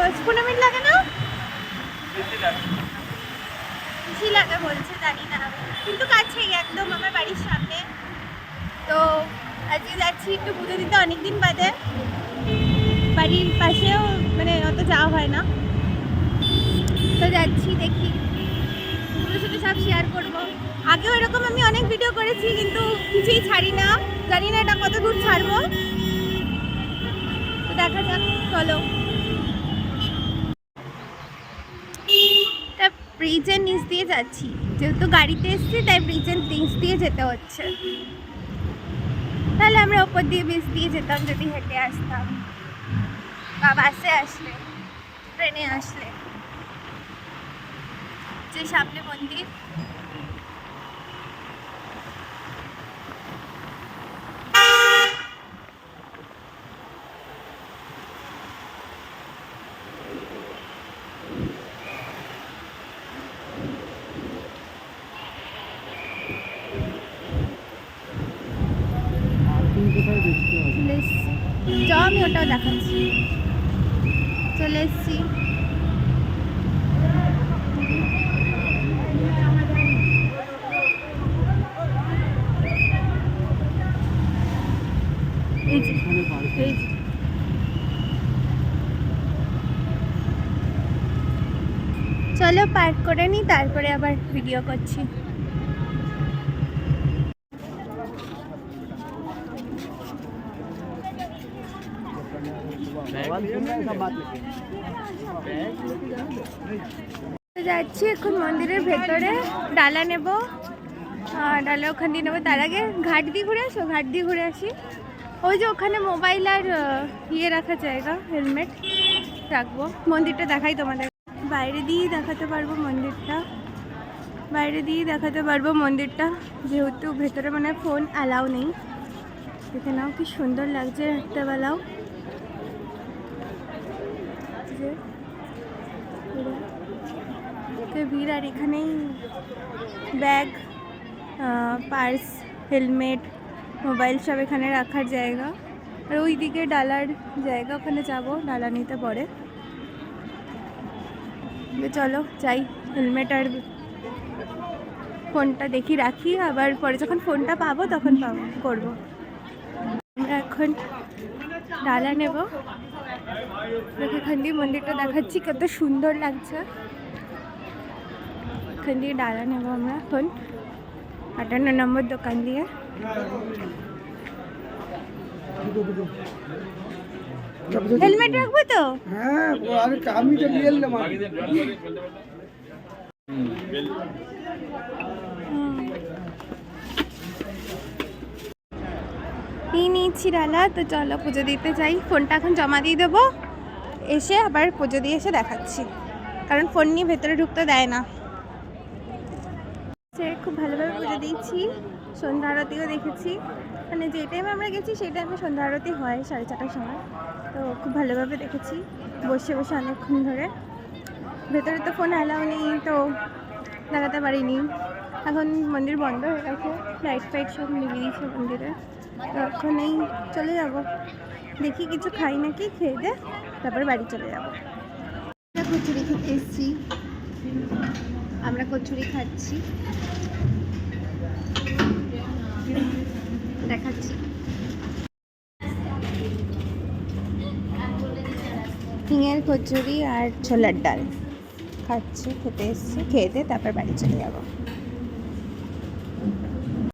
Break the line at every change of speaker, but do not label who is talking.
15 minute লাগে না? বেশি লাগে বলছে, জানি না, কিন্তু কাছেই একদম আমার বাড়ির সামনে। তো আজকে যাচ্ছি একটু পুজো দিতে, অনেকদিন বাদে। বাড়ির পাশেও মানে অত যাওয়া হয় না, তো যাচ্ছি, দেখি পুরো সাথে সব শেয়ার করবো। আগেও এরকম আমি অনেক ভিডিও করেছি, কিন্তু কিছুই ছাড়ি না, জানি না এটা কত দূর ছাড়বো, তো দেখা যাক। চলো, ব্রিজের নিচ দিয়ে যাচ্ছি, যেহেতু গাড়িতে এসছি তাই ব্রিজের নিচ দিয়ে যেতে হচ্ছে। তাহলে আমরা ওপর দিয়ে ব্রিজ দিয়ে যেতাম যদি হেঁটে আসতাম, বা বাসে আসলে, ট্রেনে আসলে। যে সামনে মন্দির, আমি ওটাও দেখাচ্ছি। চলে এসছি, চলো পার্ক করে নিই, তারপরে আবার ভিডিও করছি। যাচ্ছি এখন মন্দিরের ভেতরে, ডালা নেব, ডালা ওখান দিয়ে নেবো। তার আগে ঘাট দিয়ে ঘুরে আসো, ঘাট দিয়ে ঘুরে আসি। ওই যে ওখানে মোবাইল আর ইয়ে রাখার জায়গা, হেলমেট রাখবো। মন্দিরটা দেখাই তোমাদের, বাইরে দিয়েই দেখাতে পারবো মন্দিরটা, বাইরে দিয়েই দেখাতে পারবো মন্দিরটা, যেহেতু ভেতরে মানে ফোন অ্যালাউ নেই। দেখে নাও কি সুন্দর লাগছে রাত্রেবেলাও। ভিড়, আর এখানেই ব্যাগ, পার্স, হেলমেট, মোবাইল সব এখানে রাখার জায়গা। আর ওই দিকে ডালার জায়গা, ওখানে যাব ডালা নিতে পরে। চলো যাই, হেলমেট আর ফোনটা দেখি রাখি, আবার পরে যখন ফোনটা পাবো তখন করবো। আমরা এখন ডালা নেব, এখান দিয়ে মন্দিরটা দেখাচ্ছি, কত সুন্দর লাগছে। এখান দিয়ে ডালা নেব আমরা এখন 58 নম্বর দোকান দিয়ে। হেলমেট রাখবো তো?
হ্যাঁ, আমি তো নিয়ে এলাম।
নিয়েছি ডালা, তো চলো পুজো দিতে যাই। ফোনটা এখন জমা দিয়ে দেবো, এসে আবার পুজো দিয়ে এসে দেখাচ্ছি, কারণ ফোন নিয়ে ভেতরে ঢুকতে দেয় না। খুব ভালোভাবে পুজো দিয়েছি, সন্ধ্যা আরতিও দেখেছি। মানে যে টাইমে আমরা গেছি সেই টাইমে সন্ধ্যা আরতি হয় 4:30টার সময়, তো খুব ভালোভাবে দেখেছি বসে বসে অনেকক্ষণ ধরে। ভেতরে তো ফোন অ্যালাউ নেই, তো লাগাতে পারিনি। এখন মন্দির বন্ধ হয়ে গেছে, লাইট ফাইট সব নিয়ে দিয়েছে মন্দিরে। তো এখন এই চলে যাব, দেখি কিছু খাই নাকি, খেয়ে দে তারপর বাড়ি চলে যাব। কচুরি খেতে এসেছি, আমরা কচুরি খাচ্ছি, দেখাচ্ছি। হিঙের কচুরি আর ছোলার ডাল খাচ্ছি, খেতে এসেছি, খেয়ে দিয়ে তারপর বাড়ি চলে যাবো।